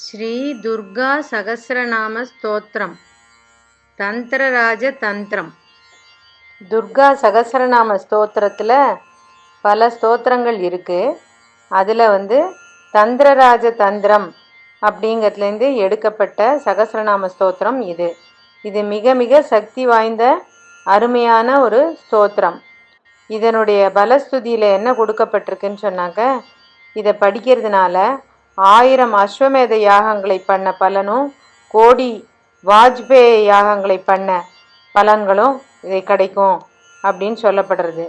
ஸ்ரீ துர்கா சகஸ்ரநாம ஸ்தோத்திரம். தந்திரராஜ தந்திரம். துர்கா சகஸ்ரநாம ஸ்தோத்திரத்தில் பல ஸ்தோத்திரங்கள் இருக்குது. அதில் தந்திரராஜ தந்திரம் அப்படிங்கிறதுலேருந்து எடுக்கப்பட்ட சகஸ்ரநாம ஸ்தோத்திரம் இது. இது மிக மிக சக்தி வாய்ந்த அருமையான ஒரு ஸ்தோத்திரம். இதனுடைய பலஸ்துதியில் என்ன கொடுக்கப்பட்டிருக்குன்னு சொன்னாக்க, இதை படிக்கிறதுனால 1000 அஸ்வமேத யாகங்களை பண்ண பலனும், கோடி வாஜ்பேயி யாகங்களை பண்ண பலன்களும் இதை கிடைக்கும் அப்படின்னு சொல்லப்படுறது.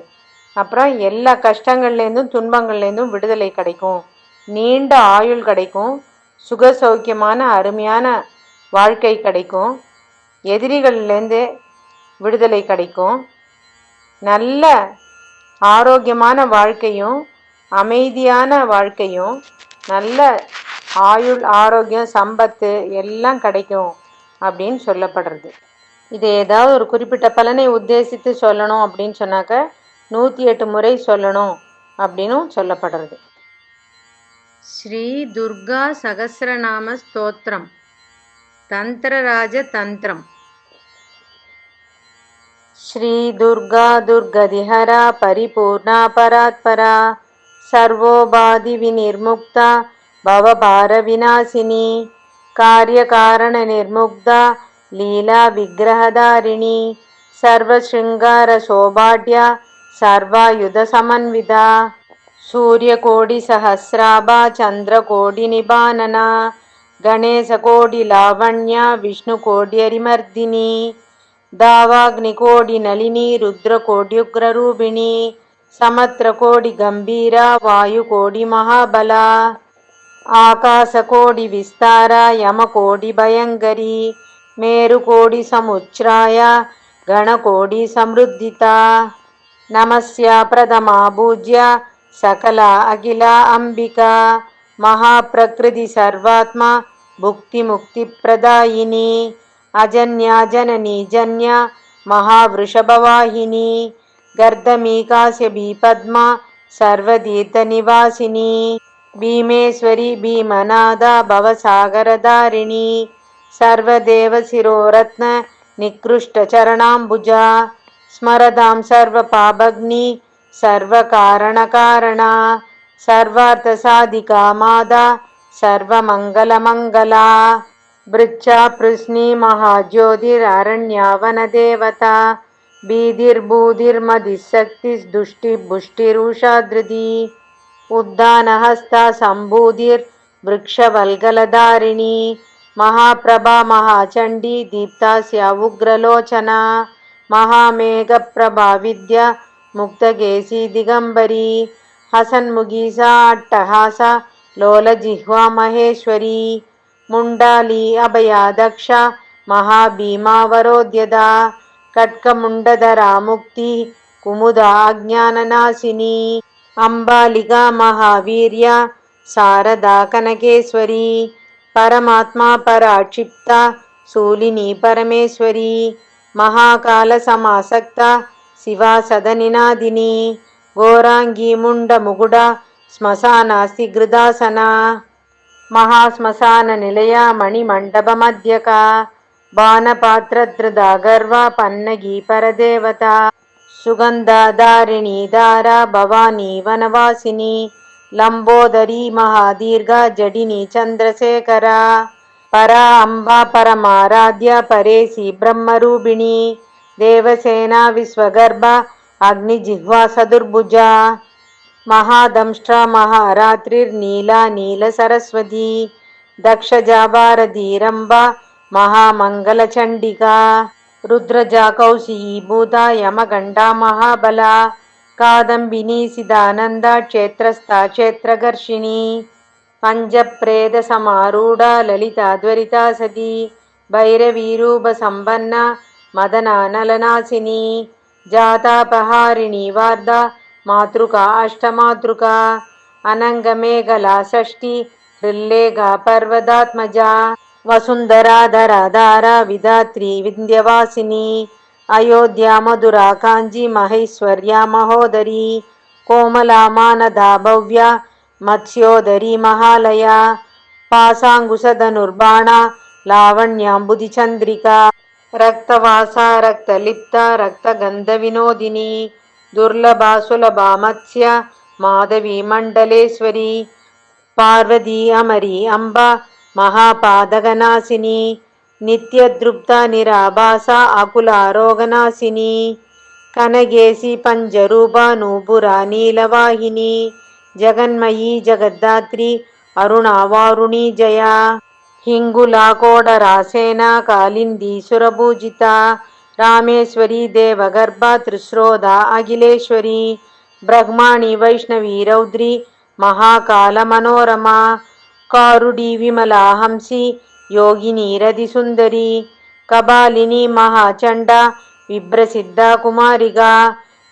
அப்புறம் எல்லா கஷ்டங்கள்லேருந்தும் துன்பங்கள்லேருந்தும் விடுதலை கிடைக்கும், நீண்ட ஆயுள் கிடைக்கும், சுக சௌக்கியமான அருமையான வாழ்க்கை கிடைக்கும், எதிரிகள்லேருந்து விடுதலை கிடைக்கும், நல்ல ஆரோக்கியமான வாழ்க்கையும் அமைதியான வாழ்க்கையும் நல்ல ஆயுள் ஆரோக்கியம் சம்பத்து எல்லாம் கிடைக்கும் அப்படின்னு சொல்லப்படுறது. இது ஏதாவது ஒரு குறிப்பிட்ட பலனை உத்தேசித்து சொல்லணும் அப்படின்னு சொன்னாக்க 108 முறை சொல்லணும் அப்படின்னும் சொல்லப்படுறது. ஸ்ரீ துர்கா சகஸ்ரநாம ஸ்தோத்திரம். தந்திரராஜ தந்திரம். ஸ்ரீ துர்கா துர்கதிஹரா பரிபூர்ணா பராத்பரா சர்வோபாதி விநிர்முக்தா பவபார விநாசினி காரியகாரண நிர்முக்தா லீலா விக்கிரகதாரிணி சர்வஸ்ருங்கார சோபாட்யா சர்வாயுத சமன்விதா சூரியகோடி சஹஸ்ராபா சந்திரகோடி நிபானனா கணேசகோடி லாவண்யா விஷ்ணுகோடி அரிமர்தினி தாவாக்னிகோடி நளினி ருத்ரகோடியுக்ரரூபிணி ಸಮತ್ರಕೋಡಿ ಗಂಭೀರ ವಾಯುಕೋಡಿ ಮಹಾಬಲ ಆಕಾಶಕೋಡಿ ವಿಸ್ತಾರ ಯಮಕೋಡಿ ಭಯಂಕರಿ ಮೇರುಕೋಡಿ ಸಮುಚ್ಛ್ರಾಯ ಗಣಕೋಡಿ ಸಮೃದ್ಧಿತ ನಮಸ್ಯ ಪ್ರಥಮಾ ಪೂಜ್ಯ ಸಕಲ ಅಖಿಲ ಅಂಬಿಕಾ ಮಹಾಪ್ರಕೃತಿ ಸರ್ವಾತ್ಮ ಭುಕ್ತಿ ಮುಕ್ತಿ ಪ್ರದಾಯಿನಿ ಅಜನ್ಯ ಜನನಿ ಜನ್ಯ ಮಹಾವೃಷಭವಾಹಿನಿ गर्दमीकास्य पद्मा सर्वतीर्थनिवासिनी भीमेश्वरी भीमनादा भवसागरधारिणी सर्वदेवशिरोरत्न निकृष्टचरणाम्बुजा स्मरदां सर्वपापग्नि सर्वकारणकारणा सर्वार्थसाधिका मादा सर्वमङ्गलमङ्गला वृक्षा पृश्नी महाज्योतिररण्यावनदेवता बीधिर्बूधिर्मदिशक्तिर्दुष्टिपुष्टिरुषाधृति उद्दानहस्ता सम्भूतिर्वृक्षवल्गलधारिणी महाप्रभा महाचण्डी दीप्तास्या उग्रलोचना महामेघप्रभा विद्या मुक्तकेशी दिगम्बरी हसन्मुखी सा अट्टहासा लोलजिह्वा महेश्वरी मुण्डाली अभया दक्षा महाभीमावरोद्यदा कट्कमुण्डधरा मुक्ति कुमुदा अज्ञाननाशिनी अम्बालिका महावीर्या शारदा कनकेश्वरी परमात्मा पराक्षिप्ता शूलिनी परमेश्वरी महाकालसमासक्ता शिवा सदनिनादिनी घोरांगी मुण्डमुकुडा श्मशानास्तिगृदासना महाश्मशाननिलया मणिमण्डपमध्यका बाणपात्रधृता गर्वा पन्नगी परदेवता सुगन्धाधारिणी दारा भवानी वनवासिनी लंबोदरी महादीर्घा जडिनी चंद्रशेखरा परा अम्बा परमाराध्या परेशी ब्रह्मरूपिणी देवसेना विश्वगर्भा अग्निजिह्वा सदुर्भुजा महादंष्ट्रा महारात्रिर्नीला नीलसरस्वती दक्षजाभारधीरम्बा महामंगलचंडिका रुद्रजा कौशिकीभूता यमगंडा महाबला कादंबिनी सिदानंदा क्षेत्रस्था क्षेत्रघर्षिणी पंचप्रेत समारूढ़ा ललिता द्वरिता सती भैरवी रूप संपन्ना मदना नलनासिनी जातापहारिणी वार्धा मातृका अष्टमातृका अनंगमेघला षष्ठी हृल्लेखा पर्वतात्मजा वसुंधरा धराधारा विधात्री विंध्यवासिनी अयोध्या मधुरा कांची महेश्वर्या महोदरी कोमला मानदा भव्या मत्स्योदरी महालया पासाङ्कुशधनुर्बाणा लावण्याम्बुधिचन्द्रिका रक्तवासा रक्तलिप्ता रक्तगन्धविनोदिनी दुर्लभा सुलभा मत्स्य माधवी मण्डलेश्वरी पार्वती अमरी अम्बा महापादकनाशिनी नित्यदृप्ता निराभासा अकुलारोगनाशिनी कनगेशी पञ्चरूपा नूपुरा नीलवाहिनी जगन्मयी जगद्धात्री अरुणावारुणी जया हिङ्गुला कोडरासेना कालिन्दीसुरपूजिता रामेश्वरी देवगर्भा त्रिश्रोधा अखिलेश्वरी ब्रह्माणि वैष्णवी रौद्री महाकालमनोरमा कारुडी विमला हंसी योगिनी रतिसुन्दरी कपालिनी महाचण्डा विभ्रसिद्धा कुमारिका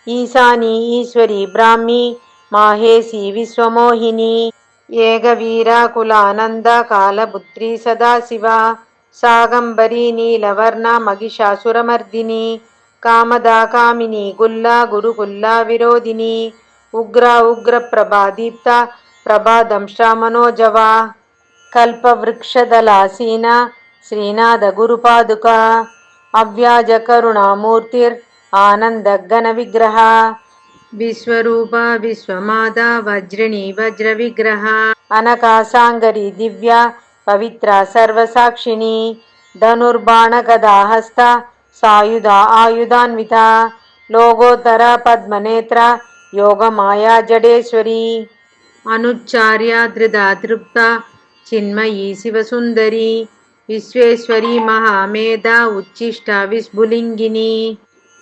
ईशानी ईश्वरी ब्राह्मी माहेशी विश्वमोहिनी ఏకవీరాకులానంద కాలపుత్రీ సదాశివ శాకంబరీ నీలవర్ణ మహిషాసురమర్దిని కామదా కామిని గుల్లా గురుకుల్లా విరోధిని ఉగ్ర ఉగ్ర ప్రభాదీప్త ప్రభాదంశ్ర మనోజవ కల్పవృక్షదలాసీన శ్రీనాథ గురుపాదుక అవ్యాజ కరుణామూర్తిర్ ఆనందఘన విగ్రహ విశ్వరూప విశ్వమాత వజ్రిణి వజ్ర విగ్రహ అనకాసాంగరి దివ్య పవిత్ర సర్వసాక్షిణి ధనుర్బాణ గదాహస్త సాయుధ ఆయుధాన్విత లోగోత్తర పద్మనేత్ర యోగమాయా జడేశ్వరి అనుచ్చార్య ధృత తృప్త చిన్మయీ శివసుందరి విశ్వేశ్వరి మహామేధ ఉచ్చిష్ట విస్ఫులింగిని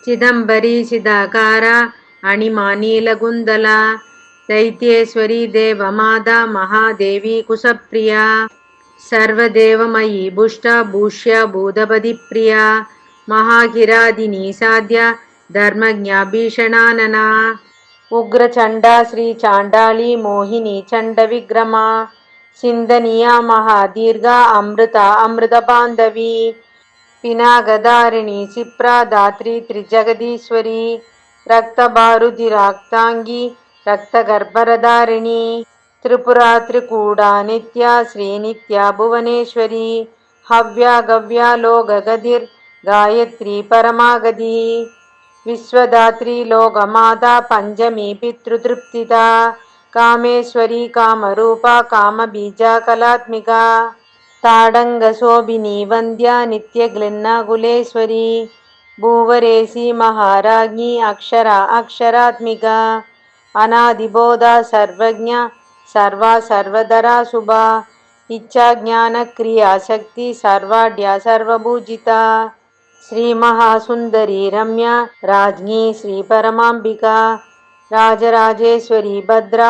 చిదంబరీ సిదాకార అణిమా నీలగుందల దైత్యేశ్వరీ దేవమాదా మహాదేవి కుశప్రియా సర్వదేవమయీ భుష్ట భూష్య భూతపది ప్రియా మహాకిరాదిని సాధ్య ధర్మజ్ఞ భీషణాననా ఉగ్రచండా శ్రీ చాండాళి మోహిని చండ విగ్రమ సింధనీయ మహాదీర్ఘ అమృత అమృత బాంధవి పినాగదారిణి సిప్రా దాత్రి త్రిజగదీశ్వరి రక్తబారుధిరాక్తాంగి రక్తగర్భరధారిణి త్రిపురా త్రికూడా నిత్య శ్రీనిత్య భువనేశ్వరి హవ్య గవ్య లోకగతిర్ గాయత్రి పరమాగతి విశ్వదాత్రి లోకమాత పంచమీ పితృతృప్తిత కామేశ్వరి కామరూప కామబీజ కళాత్మిక తాడంగ శోభిని వంద్య నిత్యగ్లిన్నాకులేశ్వరి భూవరేసి మహారాజ్ఞి అక్షర అక్షరాత్మిక అనాదిబోధ సర్వజ్ఞ సర్వ సర్వధరా శుభ ఇచ్చా జ్ఞాన క్రియాశక్తి సర్వాఢ్య సర్వభూజిత శ్రీ మహాసుందరి రమ్య రాజ్ఞి శ్రీ పరమాంబిక రాజరాజేశ్వరి భద్ర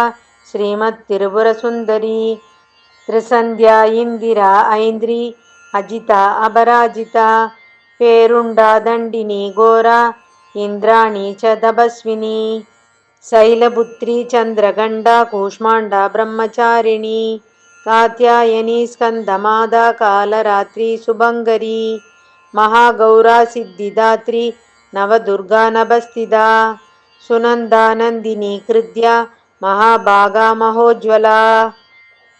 శ్రీమత్ త్రిపుర సుందరి త్రిసంధ్యా ఇందిరా ఐంద్రి అజిత అపరాజిత పేరుండా దండిని ఘోర ఇంద్రాణి చ తపస్విని శైలపుత్రి చంద్రగండ కూష్మాండ బ్రహ్మచారిణి కాత్యాయని స్కందమాద కాలరాత్రి శుభంగరి మహాగౌరా సిద్ధిదాత్రి నవదుర్గా నభస్థిత సునందానందిని కృత్య మహాభాగా మహోజ్వల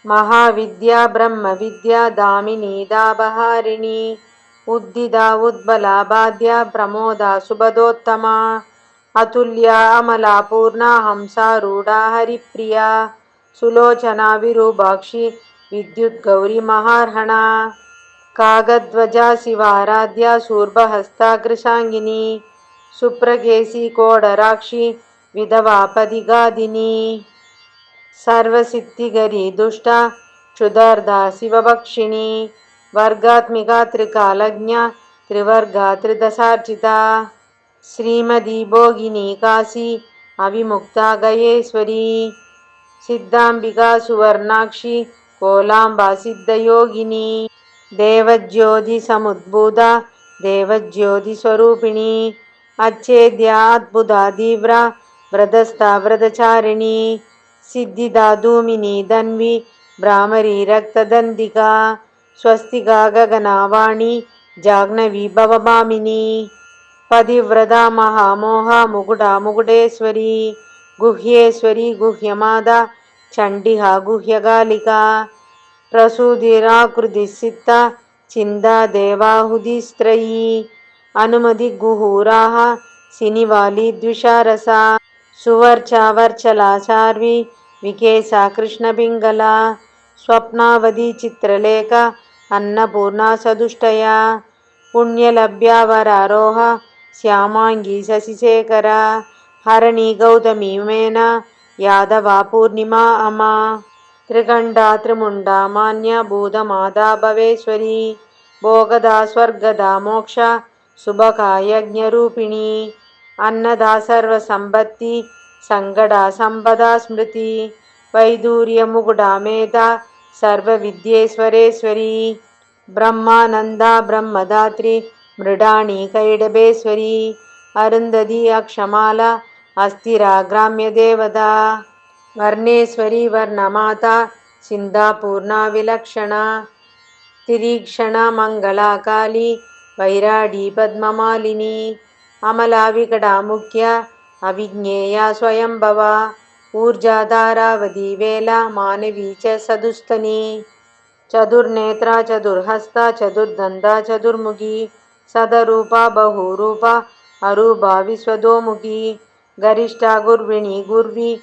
మహావిద్యా బ్రహ్మ విద్యా దామిని దాబహారిణి ఉద్దిద ఉద్బల బాధ్య ప్రమోద సుభదోత్తమ అతుల్య అమలాపూర్ణ హంసారూఢ హరిప్రియ సులోచన విరూపాక్షి విద్యుత్ గౌరి మహార్హణ కాగధ్వజ శివారాధ్య శూర్భహస్తాగ్రశాంగిని సుప్రకేశి కోడరాక్షి విధవా పదిగాదిని సర్వసిద్ధిగరి దుష్ట క్షుదార్ధ శివభక్షిణి వర్గాత్మిక త్రికాలజ్ఞ త్రివర్గ త్రిదశార్చిత శ్రీమదీ భోగిని కాశీ అవిముక్త గయేశ్వరి సిద్ధాంబిక సువర్ణాక్షి కోలాంబ సిద్ధయోగిని దేవజ్యోతి సముద్భూత దేవజ్యోతి స్వరూపిణి అచ్ఛేద్య అద్భుత తీవ్ర వ్రతస్థ వ్రతచారిణి సిద్ధిదా ధూమిని ధన్వి భ్రామరి రక్తదందిక స్వస్తికా గగనవాణి జాహ్నవి భవభామిని పతివ్రత మహామోహ ముకుట ముకుటేశ్వరి గుహ్యేశ్వరి గుహ్యమాద చండిహ గుహ్యగాళిక प्रसूतिराकृतिसिक्ता छिन्दा देवाहुतिस्त्रयी अनुमतिगुहुराः सिनिवाली द्विषारसा सुवर्चा वर्चला चार्वी विकेसा कृष्णपिङ्गला स्वप्नावधी चित्रलेखा अन्नपूर्णा सदुष्टया पुण्यलभ्या वरारोह श्यामाङ्गी शशिशेखरा हरणी गौतमी मेना यादवा पूर्णिमा अमा त्रिगण्डा त्रिमुण्डा मान्या भूतमाता भवेश्वरी भोगदा स्वर्गदा मोक्षा सुभगा यज्ञरूपिणी अन्नदा सर्वसम्पत्ति सङ्गडा सम्पदा स्मृति वैदूर्यमुकुटा मेधा सर्वविद्येश्वरेश्वरी ब्रह्मानन्दा ब्रह्मदात्री मृडाणी कैडभेश्वरी अरुन्धती अक्षमाला अस्थिरा ग्राम्यदेवता वर्णेश्वरी वर्णमाता सिन्धापूर्णा विलक्षणा तिरीक्षणा मङ्गला काली वैराडी पद्ममालिनी अमला विकटा मुख्या अविज्ञेया स्वयंभवा ऊर्जाधारावती वेला मानवी च सदुस्तनी चतुर्नेत्रा चतुर्हस्ता चतुर्दन्ता चतुर्मुखी सदरूपा बहुरूपा अरूपा विश्वतोमुखी गरिष्ठा गुर्विणी गुर्वी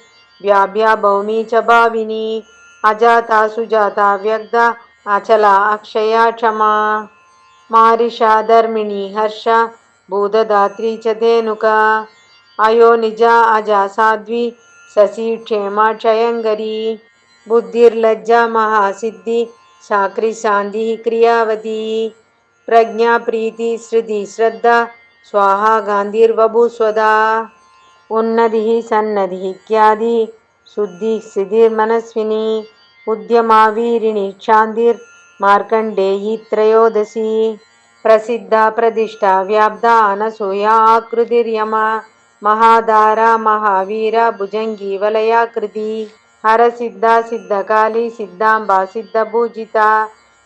व्याभ्या भौमी च भाविनी अजाता सुजाता व्यग्धा अचला अक्षया क्षमा मारिषा धर्मिणी हर्षा भूतदात्री च धेनुका अयोनिजा अजा साध्वी शशि क्षेमा क्षयङ्करी बुद्धिर्लज्जा महासिद्धि साक्री शान्तिः क्रियावती प्रज्ञा प्रीति श्रुति श्रद्धा स्वाहा गान्धीर्वभूस्वदा उन्नतिः सन्नतिः इत्यादि शुद्धिः सिद्धिर्मनस्विनी उद्यमा वीरिणी क्षान्तिर्मार्कण्डेयी त्रयोदशी प्रसिद्धा प्रतिष्ठा व्याप्ता अनसूया आकृतिर्यमा महाधारा महावीरा भुजङ्गी वलयाकृति हरसिद्धा सिद्धकाली सिद्धाम्बा सिद्धपूजिता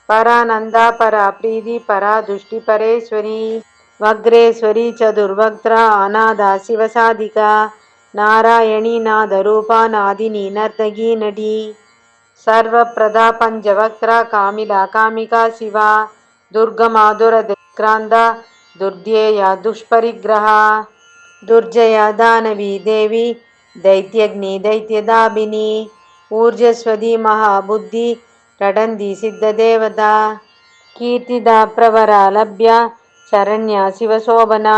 परानन्दा परा प्रीति परा दुष्टि परेश्वरी वग्रेश्वरी चतुर्वक्त्रा अनादा शिवसाधिका नारायणी नादरूपा नादिनी नर्तकी नटी सर्वप्रदा पञ्चवक्त्रा कामिला कामिका शिवा दुर्गमा दुरतिक्रान्ता दुर्ध्येया दुष्परिग्रहा दुर्जया दानवी देवी दैत्यग्नि दैत्यदाभिनी ऊर्जस्वती महाबुद्धि रडन्ती सिद्धदेवता कीर्तिदा प्रवरा लभ्या शरण्या शिवशोभना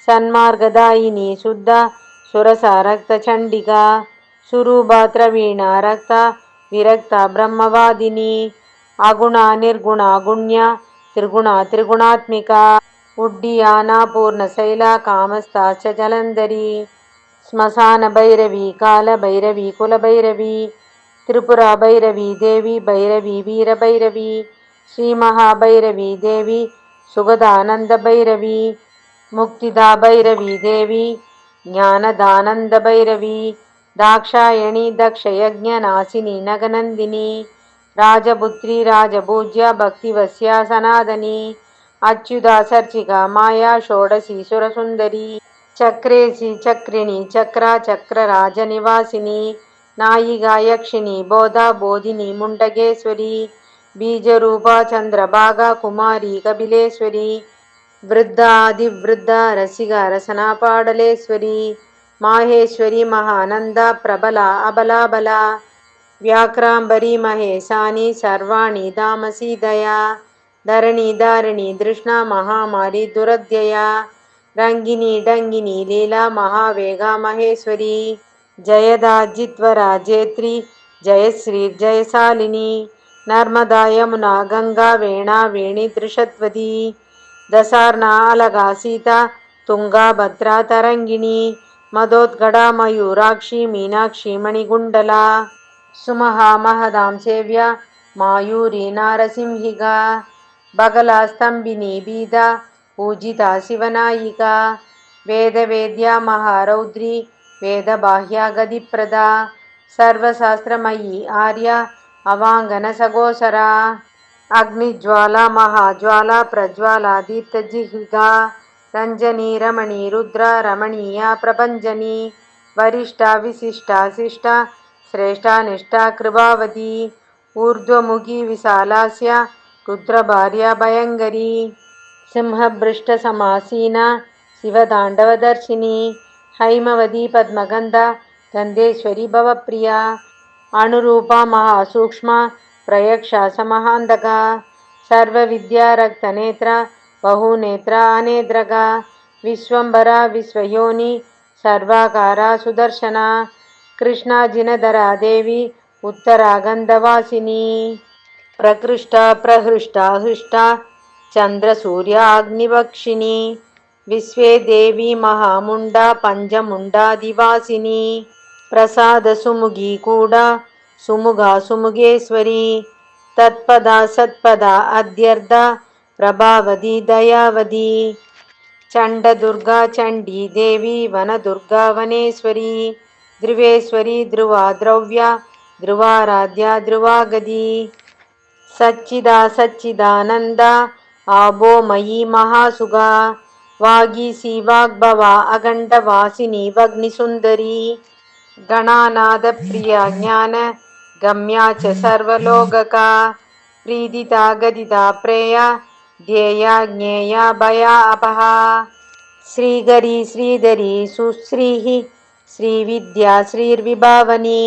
सन्मार्गदायिनी शुद्धा सुरसा रक्तचण्डिका सुरूपा त्रवीणा रक्ता विरक्ता ब्रह्मवादिनी अगुणा निर्गुणा गुण्या त्रिगुणा त्रिगुणात्मिका उड्डीयाना पूर्णशैला कामस्था च जलन्धरी श्मशान भैरवी काल भैरवी कुलभैरवी त्रिपुरा भैरवी देवी भैरवी वीरभैरवी श्रीमहाभैरवी देवी सुगदानंद भैरवी मुक्तिदा भैरवी देवी ज्ञानदानंद भैरवी दाक्षायणी दक्षयज्ञनाशिनी नगनंदिनी राजपुत्री राजपूज्या भक्तिवस्या सनातनी अच्युता सर्चिका माया षोडशी सुरसुंदरी चक्रेशी चक्रिणी चक्रा चक्रराजनिवासिनी नायिका यक्षिणी बोधा बोधिनी मुण्डकेश्वरी बीजरूपा चंद्रभागा कुमारी कपिलेश्वरी वृद्धादिवृद्धा रसिका रसनापाडलेश्वरी माहेश्वरी महानंदा प्रबला अबलाबला व्याक्रांबरी महेशानी सर्वाणी तामसी दया धरणी धारिणी तृष्णा महामारी दुरध्यया रंगिनी डंगिनी लीला महावेगा महेश्वरी जयदा जित्वरा जयत्री जयश्री जयशालिनी नर्मदा यमुना गंगा वेणा वेणी त्रिशत्वती दशार्णा अलगा सीता तुंगा भद्रा तरंगिणी मदोद्गड़ा मयूराक्षी मीनाक्षी मणिगुंडला सुमहा महदां सेव्या मायूरी नारसिंहिका बगला स्तंभिनी बीदा पूजिता शिवनायिका वेदवेद्या महारौद्री वेदबाह्या गतिप्रदा सर्वशास्त्रमयी आर्या अवांगन सगोचरा अग्निज्वाला महाज्वाला प्रज्वाला दीप्तजिह्विका रंजनी रमणी रुद्रा रमणीया प्रभंजनी वरिष्ठा विशिष्टा शिष्टा श्रेष्ठा निष्ठा कृपावती ऊर्ध्वमुखी विशालास्य रुद्रभार्या भयङ्करी सिंहभृष्टसमासीना शिवताण्डवदर्शिनी हैमवती पद्मगन्धा गन्धेश्वरी भवप्रिया अणुरूपा महासूक्ष्मा प्रयक्षा समहान्तका सर्वविद्यारक्तनेत्रा बहुनेत्रा अनेत्रगा विश्वम्भरा विश्वयोनि सर्वाकारा सुदर्शना कृष्णाजिनधरा देवी उत्तरागन्धवासिनी प्रकृष्टा प्रहृष्टा हृष्टा चन्द्रसूर्याग्निवक्षिणी विश्वे देवी महामुण्डा पञ्चमुण्डादिवासिनी प्रसादसुमुखी कूडा सुमुगा सुमुगेश्वरी तत्पदा सत्पदा अध्यर्था प्रभावती दयावती चण्डदुर्गा चण्डी देवी वनदुर्गा वनेश्वरी ध्रुवेश्वरी ध्रुवा द्रव्या ध्रुवाराध्या ध्रुवागदी सच्चिदा सच्चिदानन्दा आबोमयी महासुगा वागीसी वाग्भवा अखण्डवासिनी वग्निसुन्दरी गणानाथप्रिया ज्ञान गम्या च सर्वलोकका प्रीदिता गदिता प्रेया ध्येया ज्ञेया भया अपहा श्रीगरी श्रीधरी सुश्रीः श्रीविद्या श्रीर्विभावनी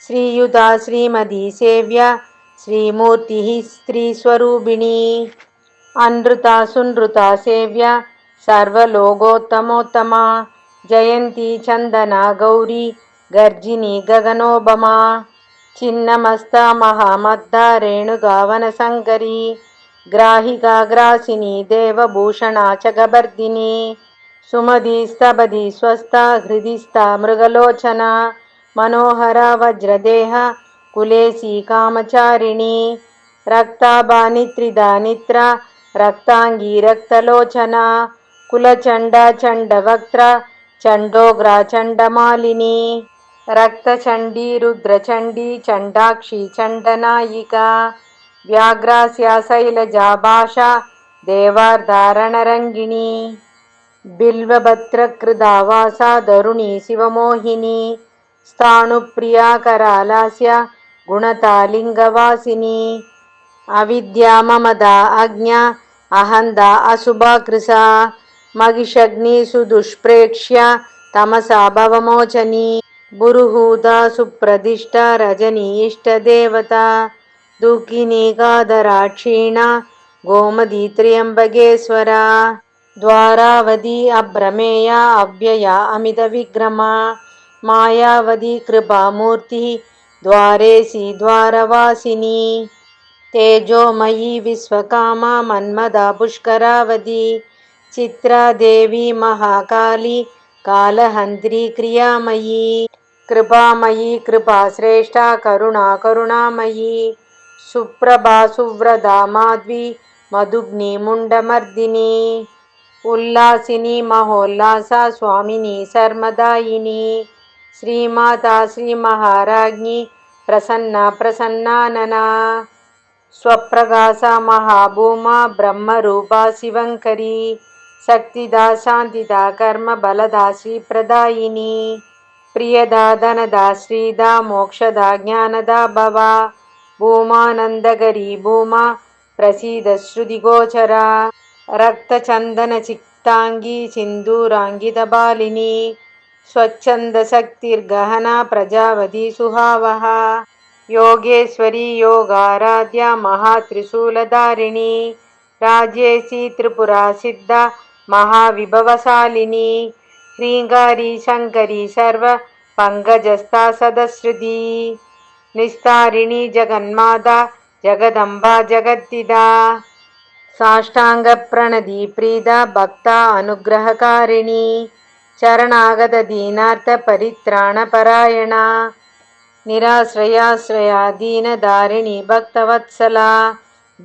श्रीयुता श्रीमती सेव्या श्रीमूर्तिः स्त्रीस्वरूपिणी अनृता सुनृता सेव्या सर्वलोकोत्तमोत्तमा जयन्ती चन्दना गौरी गर्जिनी गगनोपमा छिन्नमस्ता महामद्दा रेणुगावनशङ्करी ग्राहिका ग्रासिनी देवभूषणा च गभर्दिनी सुमदी स्तबदी स्वस्था हृदिस्था मृगलोचना मनोहरा वज्रदेहा कुलेसी कामचारिणी रक्ताभा नित्रिदा नित्रा रक्तांगी रक्तलोचना कुलचण्डा चण्डवक्त्रा चण्डोग्रा चण्डमालिनी रक्तचण्डी रुद्रचण्डी चण्डाक्षी चण्डनायिका व्याघ्रास्या शैलजा भाषा देवार्धारणरङ्गिणी बिल्वभद्रकृदा वासा धरुणी शिवमोहिनी स्थाणुप्रिया करालास्या गुणतालिङ्गवासिनी अविद्या ममदा अज्ञा अहन्ता अशुभा कृसा महिषग्नि सुदुष्प्रेक्ष्या तमसा भवमोचनी बुरुहूता सुप्रदिष्टा रजनी इष्टदेवता दुःखिनी कादरा क्षीणा गोमती त्र्यम्बकेश्वरा द्वारावती अभ्रमेया अव्यया अमितविक्रमा मायावती कृपामूर्तिः द्वारेसी द्वारवासिनी तेजोमयी विश्वकामा मन्मदा पुष्करावती चित्रा देवी महाकाली कालहन्त्री क्रियामयी कृपामयी कृपाश्रेष्ठा करुणा करुणामयी सुप्रभा सुव्रता माध्वी मधुग्नि मुण्डमर्दिनी उल्लासिनी महोल्लासा स्वामिनी सर्मदायिनी श्रीमाता श्रीमहाराज्ञी प्रसन्ना प्रसन्नानना स्वप्रकाशा महाभूमा ब्रह्मरूपा शिवङ्करी शक्तिदा शान्तिदा कर्मबलदा श्रीप्रदायिनी प्रियदा धनदा श्रीदा मोक्षदा ज्ञानदा भवा भूमानन्दकरी भूमा प्रसीद श्रुतिगोचरा रक्तचन्दनचित्ताङ्गी सिन्दूराङ्गितबालिनी स्वच्छन्दशक्तिर्गहना प्रजावती सुहावहा योगेश्वरी योगाराध्या महात्रिशूलधारिणी राजेशी त्रिपुरा सिद्धा महाविभवशालिनी ह्रीङ्गारी शङ्करी सर्व पङ्कजस्था सदश्रुती निस्तारिणी जगन्माता जगदम्बा जगद्दिदा साष्टाङ्गप्रणदी प्रीदा भक्ता अनुग्रहकारिणी शरणागत दीनार्थ परित्राणपरायणा निराश्रयाश्रया दीनधारिणी भक्तवत्सला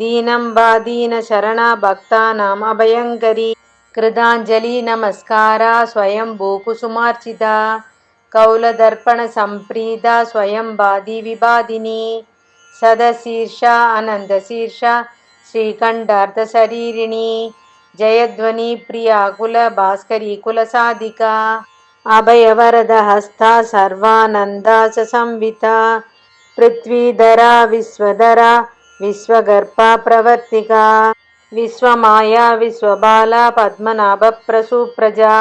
दीनम्बा दीनशरणा भक्तानाम् अभयङ्करी कृताञ्जलि नमस्कारा स्वयंभूकुसुमार्चिता कौलदर्पणसम्प्रीता स्वयंभादी विभादिनी सदशीर्षा अनन्तशीर्षा श्रीकण्ठार्थशरीरिणी जयध्वनि प्रिया कुलभास्करी कुलसाधिका अभयवरदहस्ता सर्वानन्दा च संविता पृथ्वीधरा विश्वधरा विश्वगर्भा प्रवर्तिका विश्वमाया विश्वबाला पद्मनाभप्रसूप्रजा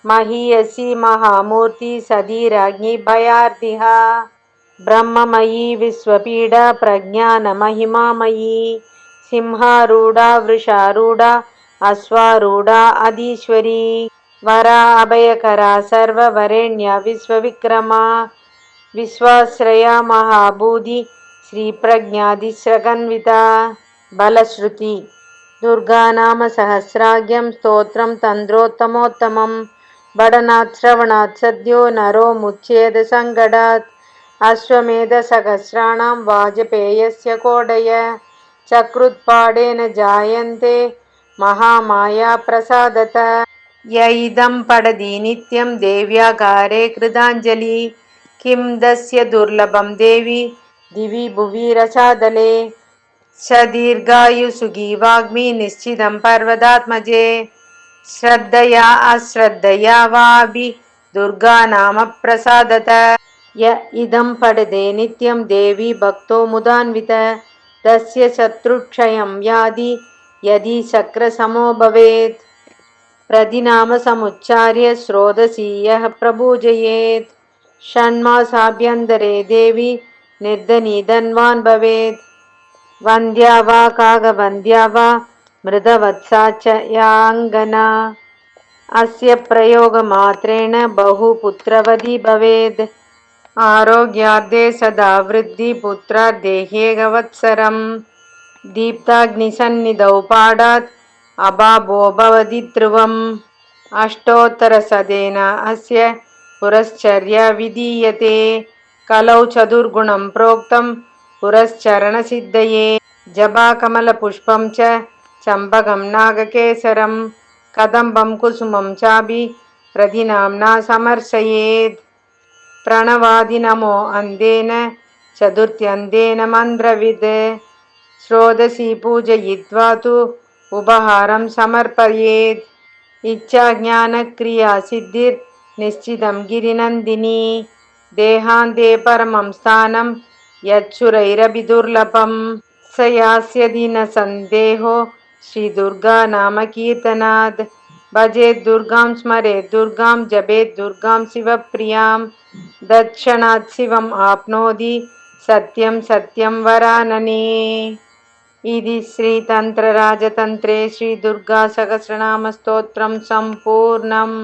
महीयसी महामूर्ति सधीराज्ञी भयार्तिहा ब्रह्ममयी विश्वपीडा प्रज्ञानमहिमामयी सिंहारूढा वृषारूढा अश्वारूढा अधीश्वरी वरा अभयकरा सर्ववरेण्या विश्वविक्रमा विश्वाश्रया महाभूति श्रीप्रज्ञादिश्रगन्विता बलश्रुति दुर्गानाम सहस्राख्यं स्तोत्रं तन्द्रोत्तमोत्तमं बडनात् श्रवणात् सद्यो नरो मुच्येद अश्वमेधसहस्राणां वाजपेयस्य कोडय चक्रुत्पाडेन जायन्ते महामाया प्रसादत य इदं पठति नित्यं देव्याकारे कृताञ्जलि किं दस्य दुर्लभं देवी दिवि भुवि रसादले स दीर्घायुसुखी वाग्मी निश्चितं पर्वतात्मजे श्रद्धया अश्रद्धया वापि दुर्गा नाम प्रसादत य इदं पठते नित्यं देवी भक्तो मुदान्वित तस्य शत्रुक्षयं यादि यदि शक्रसमो भवेत् प्रतिनामसमुच्चार्य श्रोडशी यः प्रपूजयेत् षण्मासाभ्यन्तरे देवी निर्धनिधन्वान् भवेत् वन्द्या वा काकवन्द्या वा मृदवत्सा च याङ्गना अस्य प्रयोगमात्रेण बहुपुत्रवती भवेत् आरोग्यार्थे सदा वृद्धिपुत्रार्धेह्येकवत्सरं दीप्ताग्निसन्निधौ पाडात् अभावो भवति ध्रुवम् अष्टोत्तरशतेन अस्य पुरश्चर्या विधीयते कलौ चतुर्गुणं प्रोक्तं पुरश्चरणसिद्धये जपाकमलपुष्पं च चम्पकं नागकेसरं कदम्बं कुसुमं चापि प्रतिनाम्ना समर्चयेत् प्रणवादिनमो अन्देन चतुर्थ्यन्देन मन्त्रविद् षोडशी पूजयित्वा तु उपहारं समर्पयेत् इच्छाज्ञानक्रियासिद्धिर्निश्चितं गिरिनन्दिनी देहान्ते परमं स्थानं यच्छुरैरपि दुर्लभं स यास्यति न सन्देहो श्रीदुर्गा नाम कीर्तनात् भजेत् दुर्गां स्मरेत् दुर्गां जपेत् दुर्गां शिवप्रियां दक्षणात् शिवम् आप्नोति सत्यं सत्यं वरानने इति श्रीतन्त्रराजतन्त्रे श्रीदुर्गासहस्रनामस्तोत्रं सम्पूर्णम्।